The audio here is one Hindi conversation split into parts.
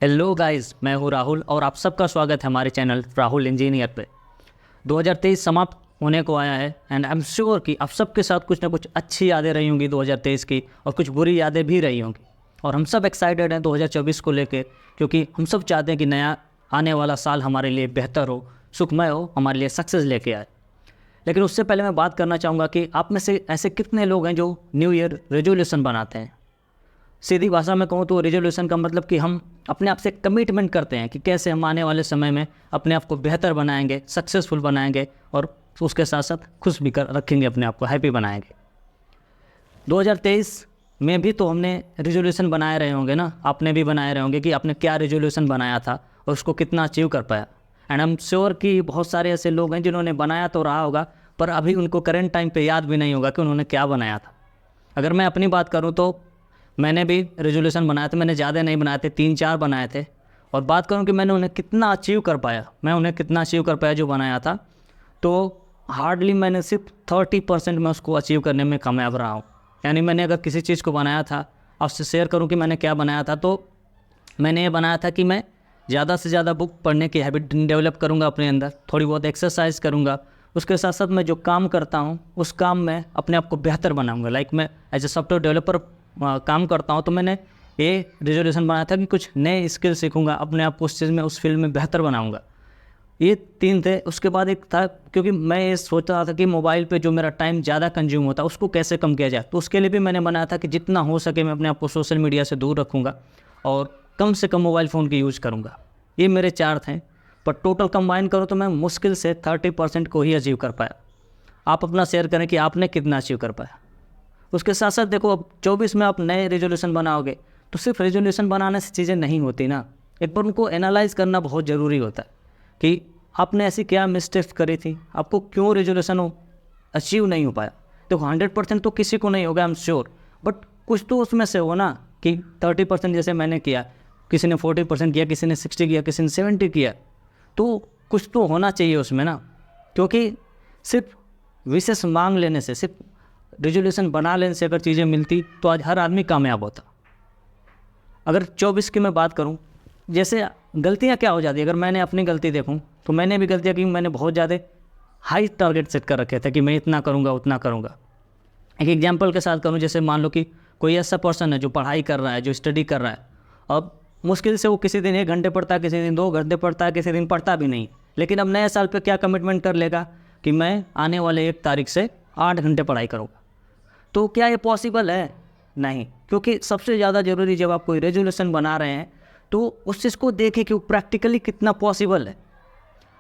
हेलो गाइस, मैं हूँ राहुल और आप सबका स्वागत है हमारे चैनल राहुल इंजीनियर पे। 2023 समाप्त होने को आया है एंड आई एम श्योर कि आप सबके साथ कुछ ना कुछ अच्छी यादें रही होंगी 2023 की और कुछ बुरी यादें भी रही होंगी। और हम सब एक्साइटेड हैं 2024 को लेकर, क्योंकि हम सब चाहते हैं कि नया आने वाला साल हमारे लिए बेहतर हो, सुखमय हो, हमारे लिए सक्सेस लेके आए। लेकिन उससे पहले मैं बात करना चाहूँगा कि आप में से ऐसे कितने लोग हैं जो न्यू ईयर रेजोल्यूशन बनाते हैं। सीधी भाषा में कहूँ तो रेजोल्यूशन का मतलब कि हम अपने आप से कमिटमेंट करते हैं कि कैसे हम आने वाले समय में अपने आप को बेहतर बनाएंगे, सक्सेसफुल बनाएंगे और उसके साथ साथ खुश भी कर रखेंगे, अपने आप को हैप्पी बनाएंगे। 2023 में भी तो हमने रेजोल्यूशन बनाए रहे होंगे ना, आपने भी बनाए रहे होंगे कि आपने क्या रेजोल्यूशन बनाया था और उसको कितना अचीव कर पाया। एंड आई एम श्योर कि बहुत सारे ऐसे लोग हैं जिन्होंने बनाया तो रहा होगा, पर अभी उनको करंट टाइम पे याद भी नहीं होगा कि उन्होंने क्या बनाया था। अगर मैं अपनी बात करूँ तो मैंने भी रेजोल्यूशन बनाए थे, मैंने ज़्यादा नहीं बनाए थे, 3-4 बनाए थे। और बात करूं कि मैंने उन्हें कितना अचीव कर पाया, जो बनाया था, तो हार्डली मैंने सिर्फ 30% में उसको अचीव करने में कामयाब रहा हूं। यानी मैंने अगर किसी चीज़ को बनाया था, आपसे शेयर करूं कि मैंने क्या बनाया था, तो मैंने ये बनाया था कि मैं ज़्यादा से ज़्यादा बुक पढ़ने की हैबिट डेवलप करूँगा अपने अंदर, थोड़ी बहुत एक्सरसाइज करूँगा, उसके साथ साथ मैं जो काम करता हूँ उस काम में अपने आप को बेहतर बनाऊँगा। लाइक मैं एज ए सॉफ्टवेयर डेवलपर काम करता हूँ, तो मैंने ये रेजोल्यूशन बनाया था कि कुछ नए स्किल सीखूंगा, अपने आप को उस चीज़ में, उस फील्ड में बेहतर बनाऊंगा। ये 3 थे। उसके बाद एक था, क्योंकि मैं ये सोच रहा था कि मोबाइल पे जो मेरा टाइम ज़्यादा कंज्यूम होता है उसको कैसे कम किया जाए, तो उसके लिए भी मैंने बनाया था कि जितना हो सके मैं अपने आप को सोशल मीडिया से दूर रखूँगा और कम से कम मोबाइल फ़ोन की यूज़ करूँगा। ये मेरे 4 थे, पर टोटल कंबाइन करो तो मैं मुश्किल से 30% को ही अचीव कर पाया। आप अपना शेयर करें कि आपने कितना अचीव कर पाया। उसके साथ साथ देखो, अब 24 में आप नए रेजोल्यूशन बनाओगे तो सिर्फ रेजोल्यूशन बनाने से चीज़ें नहीं होती ना, एक बार उनको एनालाइज करना बहुत ज़रूरी होता है कि आपने ऐसी क्या मिस्टेक्स करी थी, आपको क्यों रेजोल्यूशन अचीव नहीं हो पाया। देखो 100% तो किसी को नहीं होगा, आई एम श्योर, बट कुछ तो उसमें से हो ना कि 30% जैसे मैंने किया, किसी ने 40% किया, किसी ने 60 किया, किसी ने 70 किया, तो कुछ तो होना चाहिए उसमें ना। क्योंकि सिर्फ विशेष मांग लेने से, सिर्फ रेजोल्यूशन बना लेने से अगर चीज़ें मिलती तो आज हर आदमी कामयाब होता। अगर 24 की मैं बात करूं, जैसे गलतियां क्या हो जाती है, अगर मैंने अपनी गलती देखूं तो मैंने भी गलतियां की, मैंने बहुत ज़्यादा हाई टारगेट सेट कर रखे थे कि मैं इतना करूंगा, उतना करूंगा। एक एग्जांपल के साथ करूं, जैसे मान लो कि कोई ऐसा पर्सन है जो पढ़ाई कर रहा है, जो स्टडी कर रहा है, अब मुश्किल से वो किसी दिन 1 घंटे पढ़ता है, किसी दिन 2 घंटे पढ़ता है, किसी दिन पढ़ता भी नहीं, लेकिन अब नए साल पर क्या कमिटमेंट कर लेगा कि मैं आने वाले 1 तारीख से 8 घंटे पढ़ाई करूँगा। तो क्या ये पॉसिबल है? नहीं। क्योंकि सबसे ज़्यादा ज़रूरी, जब आप कोई रेजोल्यूशन बना रहे हैं तो उस चीज़ को देखें कि वो प्रैक्टिकली कितना पॉसिबल है।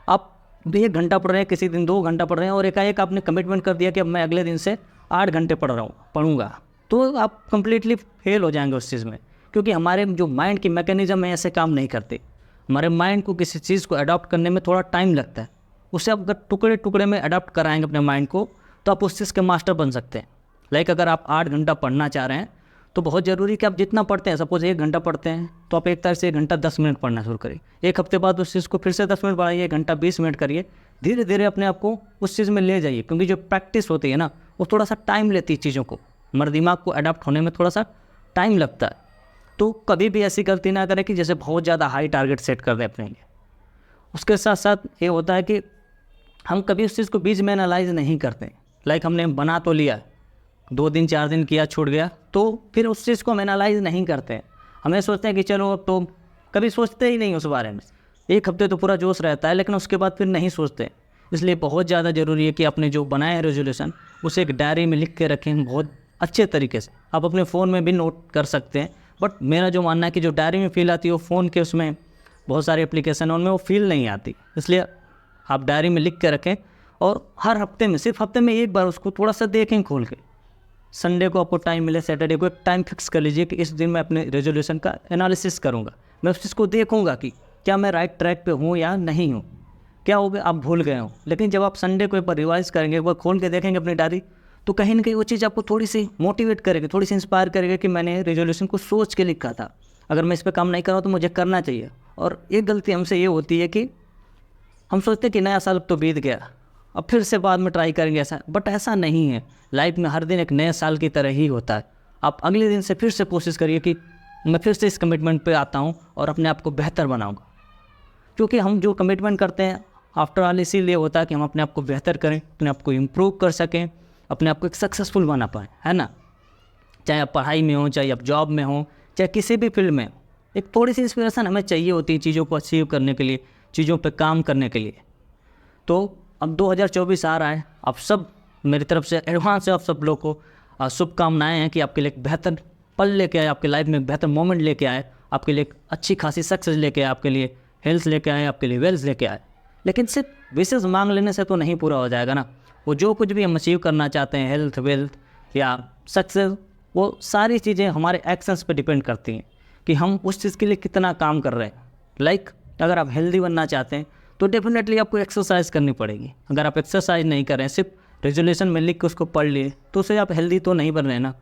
आप 1 घंटा पढ़ रहे हैं, किसी दिन 2 घंटा पढ़ रहे हैं, और एकाएक आपने कमिटमेंट कर दिया कि अब मैं अगले दिन से 8 घंटे पढ़ूंगा, तो आप कंप्लीटली फेल हो जाएंगे उस चीज़ में। क्योंकि हमारे जो माइंड की मैकेनिज़्म है ऐसे काम नहीं करते। हमारे माइंड को किसी चीज़ को अडॉप्ट करने में थोड़ा टाइम लगता है। उसे आप अगर टुकड़े टुकड़े में अडॉप्ट कराएंगे अपने माइंड को, तो आप उस चीज़ के मास्टर बन सकते हैं। लाइक अगर आप 8 घंटा पढ़ना चाह रहे हैं तो बहुत ज़रूरी कि आप जितना पढ़ते हैं, सपोज 1 घंटा पढ़ते हैं, तो आप 1 तारीख से 1 घंटा 10 मिनट पढ़ना शुरू करिए। 1 हफ्ते बाद उस चीज़ को फिर से 10 मिनट बढ़ाइए, 1 घंटा 20 मिनट करिए। धीरे धीरे अपने आप को उस चीज़ में ले जाइए, क्योंकि जो प्रैक्टिस होती है ना, वो थोड़ा सा टाइम लेती है चीज़ों को, हमारे दिमाग को अडॉप्ट होने में थोड़ा सा टाइम लगता है। तो कभी भी ऐसी गलती ना करें कि जैसे बहुत ज़्यादा हाई टारगेट सेट कर दें अपने लिए। उसके साथ साथ ये होता है कि हम कभी उस चीज़ को बीच में एनालाइज नहीं करते। लाइक हमने बना तो लिया, 2 दिन 4 दिन किया, छूट गया, तो फिर उस चीज़ को हम एनालाइज नहीं करते हैं। हमें सोचते हैं कि चलो, अब तो कभी सोचते ही नहीं उस बारे में। 1 हफ्ते तो पूरा जोश रहता है, लेकिन उसके बाद फिर नहीं सोचते। इसलिए बहुत ज़्यादा ज़रूरी है कि आपने जो बनाया है रेजोल्यूशन, उसे एक डायरी में लिख के रखें बहुत अच्छे तरीके से। आप अपने फ़ोन में भी नोट कर सकते हैं, बट मेरा जो मानना है कि जो डायरी में फील आती है वो फ़ोन के, उसमें बहुत सारे एप्लीकेशन उनमें वो फील नहीं आती। इसलिए आप डायरी में लिख के रखें और हर हफ्ते में, सिर्फ हफ्ते में 1 बार उसको थोड़ा सा देखें खोल के। संडे को आपको टाइम मिले, सैटरडे को एक टाइम फिक्स कर लीजिए कि इस दिन मैं अपने रेजोल्यूशन का एनालिसिस करूंगा। मैं उस चीज़ को देखूंगा कि क्या मैं राइट ट्रैक पे हूँ या नहीं हूँ। क्या हो गया, आप भूल गए हो, लेकिन जब आप संडे को एक बार रिवाइज करेंगे, एक बार खोल के देखेंगे अपनी डायरी, तो कहीं ना कहीं वो चीज़ आपको थोड़ी सी मोटिवेट करेगी, थोड़ी सी इंस्पायर करेगी कि मैंने रेजोल्यूशन को सोच के लिखा था, अगर मैं इस पर काम नहीं कर रहा हूँ तो मुझे करना चाहिए। और एक गलती हमसे ये होती है कि हम सोचते हैं कि नया साल अब तो बीत गया, अब फिर से बाद में ट्राई करेंगे, ऐसा, बट ऐसा नहीं है। लाइफ में हर दिन एक नए साल की तरह ही होता है। आप अगले दिन से फिर से कोशिश करिए कि मैं फिर से इस कमिटमेंट पे आता हूँ और अपने आप को बेहतर बनाऊँगा। क्योंकि हम जो कमिटमेंट करते हैं आफ्टर ऑल इसीलिए होता है कि हम अपने आप को बेहतर करें, अपने आप को इम्प्रूव कर सकें, अपने आप को एक सक्सेसफुल बना पाएँ, है ना। चाहे आप पढ़ाई में हो, चाहे आप जॉब में हो, चाहे किसी भी फील्ड में, एक थोड़ी सी इंस्पिरेशन हमें चाहिए होती है चीज़ों को अचीव करने के लिए, चीज़ों पे काम करने के लिए। तो अब 2024 आ रहा है, आप सब मेरी तरफ से एडवांस से आप सब लोग को शुभकामनाएं हैं कि आपके लिए एक बेहतर पल लेके आए, आपके लाइफ में एक बेहतर मोमेंट लेके आए, आपके लिए एक अच्छी खासी सक्सेस लेके आए, आपके लिए हेल्थ लेके आए, आपके लिए वेल्थ लेके आए। लेकिन सिर्फ विशेष मांग लेने से तो नहीं पूरा हो जाएगा ना। वो जो कुछ भी हम अचीव करना चाहते हैं, हेल्थ, वेल्थ या सक्सेस, वो सारी चीज़ें हमारे एक्शंस पे डिपेंड करती हैं कि हम उस चीज़ के लिए कितना काम कर रहे हैं। लाइक अगर आप हेल्दी बनना चाहते हैं तो डेफिनेटली आपको एक्सरसाइज करनी पड़ेगी। अगर आप एक्सरसाइज नहीं कर रहे हैं, सिर्फ रेजोल्यूशन में लिख के उसको पढ़ लिए, तो उससे आप हेल्दी तो नहीं बन रहे ना।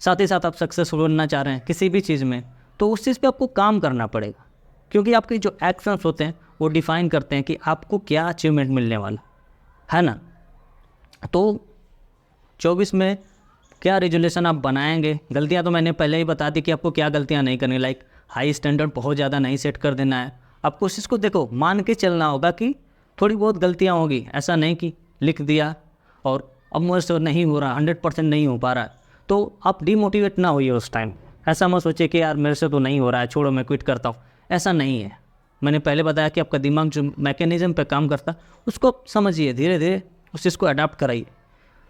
साथ ही साथ आप सक्सेसफुल बनना चाह रहे हैं किसी भी चीज़ में, तो उस चीज़ पे आपको काम करना पड़ेगा। क्योंकि आपके जो एक्शंस होते हैं वो डिफ़ाइन करते हैं कि आपको क्या अचीवमेंट मिलने वाला है ना। तो 24 में क्या रेजोल्यूशन आप बनाएंगे? गलतियां तो मैंने पहले ही बता दी कि आपको क्या गलतियां नहीं करनी। लाइक हाई स्टैंडर्ड बहुत ज़्यादा नहीं सेट कर देना है। आपको उस चीज़ को देखो मान के चलना होगा कि थोड़ी बहुत गलतियां होगी। ऐसा नहीं कि लिख दिया और अब मुझसे नहीं हो रहा, 100% नहीं हो पा रहा है, तो आप डिमोटिवेट ना होइए उस टाइम। ऐसा मत सोचिए कि यार मेरे से तो नहीं हो रहा है, छोड़ो मैं क्विट करता हूँ। ऐसा नहीं है। मैंने पहले बताया कि आपका दिमाग जो मैकेनिज़्म पे काम करता है उसको समझिए, धीरे धीरे उस चीज़ को अडाप्ट कराइए।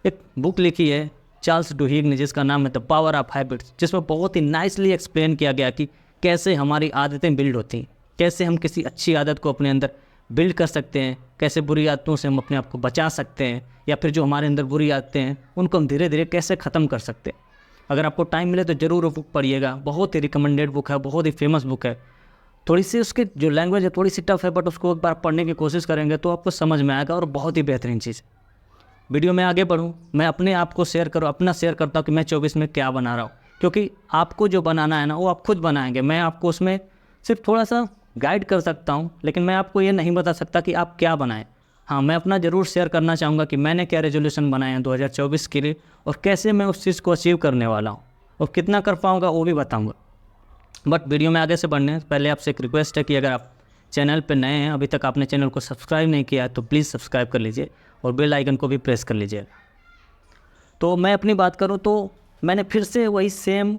एक बुक लिखी है चार्ल्स डुहिग ने जिसका नाम है द पावर ऑफ हैबिट्स, जिसमें बहुत ही नाइसली एक्सप्लेन किया गया कि कैसे हमारी आदतें बिल्ड होती हैं, कैसे हम किसी अच्छी आदत को अपने अंदर बिल्ड कर सकते हैं, कैसे बुरी आदतों से हम अपने आप को बचा सकते हैं, या फिर जो हमारे अंदर बुरी आदतें हैं उनको हम धीरे धीरे कैसे ख़त्म कर सकते हैं। अगर आपको टाइम मिले तो ज़रूर वो बुक पढ़िएगा। बहुत ही रिकमेंडेड बुक है, बहुत ही फेमस बुक है। थोड़ी सी उसकी जो लैंग्वेज है थोड़ी सी टफ है, बट उसको एक बार पढ़ने की कोशिश करेंगे तो आपको समझ में आएगा और बहुत ही बेहतरीन चीज़। वीडियो में आगे बढ़ूँ, मैं अपने आप को शेयर करूँ, अपना शेयर करता हूँ कि मैं 24 में क्या बना रहा हूँ। क्योंकि आपको जो बनाना है ना वो आप खुद बनाएंगे। मैं आपको उसमें सिर्फ थोड़ा सा गाइड कर सकता हूँ, लेकिन मैं आपको ये नहीं बता सकता कि आप क्या बनाएं। हाँ, मैं अपना ज़रूर शेयर करना चाहूँगा कि मैंने क्या रेजोल्यूशन बनाए हैं 2024 के लिए और कैसे मैं उस चीज़ को अचीव करने वाला हूँ और कितना कर पाऊँगा वो भी बताऊँगा। बट वीडियो में आगे से बढ़ने से पहले आपसे एक रिक्वेस्ट है कि अगर आप चैनल पर नए हैं, अभी तक आपने चैनल को सब्सक्राइब नहीं किया है, तो प्लीज़ सब्सक्राइब कर लीजिए और बेल आइकन को भी प्रेस कर लीजिए। तो मैं अपनी बात करूँ तो मैंने फिर से वही सेम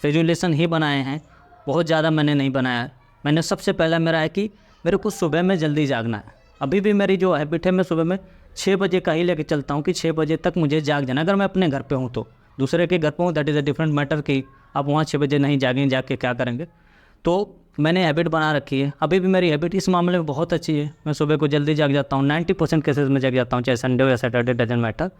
रेजोल्यूशन ही बनाए हैं, बहुत ज़्यादा मैंने नहीं बनाया है। मैंने सबसे पहला मेरा है कि मेरे को सुबह में जल्दी जागना है। अभी भी मेरी जो हैबिट है, मैं सुबह में 6 बजे का ही लेके चलता हूँ कि 6 बजे तक मुझे जाग जाना। अगर मैं अपने घर पे हूँ तो, दूसरे के घर पे हूँ that is a different matter कि आप वहाँ 6 बजे नहीं जागेंगे, जाग के क्या करेंगे। तो मैंने हैबिट बना रखी है। अभी भी मेरी हैबिट इस मामले में बहुत अच्छी है। मैं सुबह को जल्दी जाग जाता हूँ, 90% केसेस में जग जाता हूँ, चाहे संडे हो या सैटरडे, डजंट मैटर,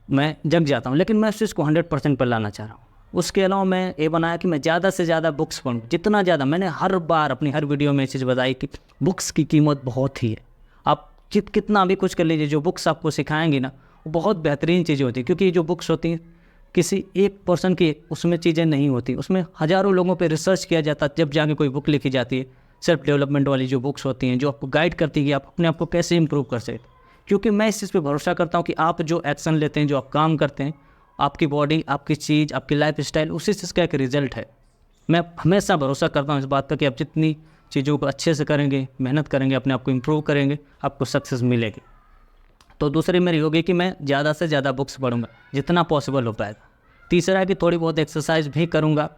मैं जग जाता हूँ। लेकिन मैं इस चीज़ को 100% पर लाना चाह रहा हूँ। उसके अलावा मैं ये बनाया कि मैं ज़्यादा से ज़्यादा बुक्स पढ़ूँ, जितना ज़्यादा। मैंने हर बार अपनी हर वीडियो में ये चीज़ बताई कि बुक्स की कीमत बहुत ही है। आप कितना भी कुछ कर लीजिए, जो बुक्स आपको सिखाएंगी ना वो बहुत बेहतरीन चीज़ें होती है। क्योंकि जो बुक्स होती हैं किसी एक पर्सन की उसमें चीज़ें नहीं होती, उसमें हज़ारों लोगों पे रिसर्च किया जाता है, जब जाके कोई बुक लिखी जाती है। सेल्फ डेवलपमेंट वाली जो बुक्स होती हैं जो आपको गाइड करती है कि आप अपने आप को कैसे इंप्रूव कर सकते। क्योंकि मैं इस चीज़ पे भरोसा करता हूँ कि आप जो एक्शन लेते हैं, जो आप काम करते हैं, आपकी बॉडी, आपकी चीज़, आपकी लाइफ स्टाइल उसी चीज़ का एक रिजल्ट है। मैं हमेशा भरोसा करता हूँ इस बात का कि आप जितनी चीज़ों को अच्छे से करेंगे, मेहनत करेंगे, अपने आप को इम्प्रूव करेंगे, आपको सक्सेस मिलेगी। तो दूसरी मेरी होगी कि मैं ज़्यादा से ज़्यादा बुक्स पढ़ूँगा जितना पॉसिबल हो पाएगा। तीसरा है कि थोड़ी बहुत एक्सरसाइज भी करूँगा।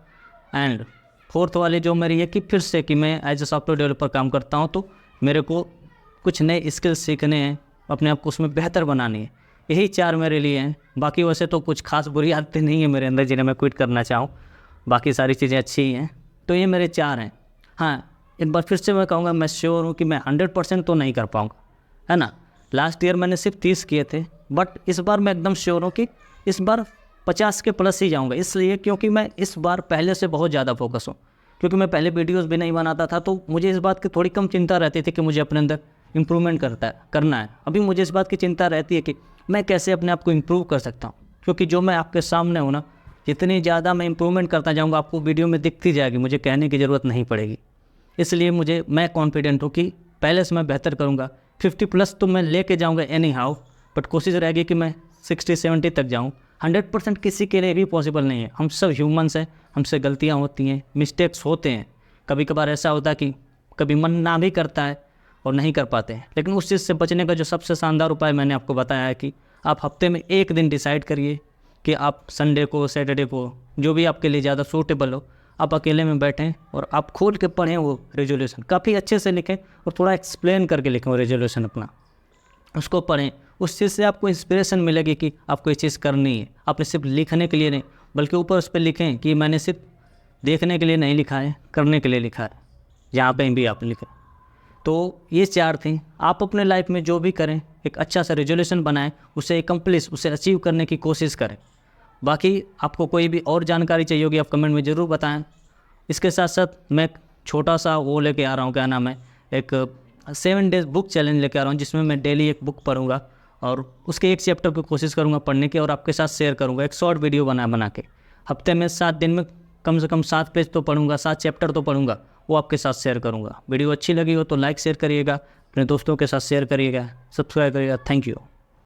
एंड फोर्थ वाली जो मेरी है कि फिर से कि मैं एज ए सॉफ्टवेयर डेवलपर काम करता हूँ, तो मेरे को कुछ नए स्किल्स सीखने हैं, अपने आप को उसमें बेहतर बनानी है। यही 4 मेरे लिए हैं। बाकी वैसे तो कुछ खास बुरी आदतें नहीं है मेरे अंदर जिन्हें मैं क्विट करना चाहूँ, बाकी सारी चीज़ें अच्छी ही हैं। तो ये मेरे 4 हैं। हाँ, एक बार फिर से मैं कहूँगा, मैं श्योर हूँ कि मैं 100% तो नहीं कर पाऊँगा, है ना। लास्ट ईयर मैंने सिर्फ 30 किए थे, बट इस बार मैं एकदम श्योर हूँ कि इस बार 50 के प्लस ही जाऊँगा। इसलिए क्योंकि मैं इस बार पहले से बहुत ज़्यादा फोकस हूँ। क्योंकि मैं पहले वीडियोज़ भी नहीं बनाता था, तो मुझे इस बात की थोड़ी कम चिंता रहती थी कि मुझे अपने अंदर इम्प्रूवमेंट करना है। अभी मुझे इस बात की चिंता रहती है कि मैं कैसे अपने आप को इम्प्रूव कर सकता हूँ। क्योंकि जो मैं आपके सामने हूँ ना, जितनी ज़्यादा मैं इम्प्रूवमेंट करता जाऊँगा आपको वीडियो में दिखती जाएगी, मुझे कहने की ज़रूरत नहीं पड़ेगी। इसलिए मैं कॉन्फिडेंट हूँ कि पहले से मैं बेहतर करूँगा। 50 प्लस तो मैं लेके जाऊँगा एनी हाउ, बट कोशिश रहेगी कि मैं 60-70 तक जाऊँ। 100% किसी के लिए भी पॉसिबल नहीं है। हम सब ह्यूमंस हैं, हमसे गलतियाँ होती हैं, मिस्टेक्स होते हैं। कभी कभार ऐसा होता है कि कभी मन ना भी करता है और नहीं कर पाते हैं, लेकिन उस चीज़ से बचने का जो सबसे शानदार उपाय मैंने आपको बताया है कि आप हफ्ते में एक दिन डिसाइड करिए कि आप संडे को, सैटरडे को, जो भी आपके लिए ज़्यादा सूटेबल हो, आप अकेले में बैठें और आप खोल के पढ़ें वो रेजोल्यूशन। काफ़ी अच्छे से लिखें और थोड़ा एक्सप्लेन करके लिखें वो रेजोल्यूशन अपना, उसको पढ़ें। उस चीज़ से आपको इंस्पिरेशन मिलेगी कि आपको ये चीज़ करनी है। आपने सिर्फ लिखने के लिए नहीं, बल्कि ऊपर उस पर लिखें कि मैंने सिर्फ देखने के लिए नहीं लिखा है, करने के लिए लिखा है। जहाँ पे भी आप लिखें। तो ये 4 थी। आप अपने लाइफ में जो भी करें, एक अच्छा सा रेजोल्यूशन बनाएं, उसे एकम्प्लिश, उसे अचीव करने की कोशिश करें। बाकी आपको कोई भी और जानकारी चाहिए होगी, आप कमेंट में ज़रूर बताएं। इसके साथ साथ मैं एक छोटा सा वो लेके आ रहा हूँ, क्या नाम है, एक 7 डेज़ बुक चैलेंज लेके आ रहा हूँ, जिसमें मैं डेली एक बुक पढ़ूंगा और उसके एक चैप्टर की कोशिश करूँगा पढ़ने की और आपके साथ शेयर करूँगा। एक शॉर्ट वीडियो बना के हफ्ते में 7 दिन में कम से कम 7 पेज तो पढ़ूंगा, 7 चैप्टर तो पढ़ूंगा, वो आपके साथ शेयर करूंगा। वीडियो अच्छी लगी हो तो लाइक शेयर करिएगा, अपने दोस्तों के साथ शेयर करिएगा, सब्सक्राइब करिएगा। Thank you.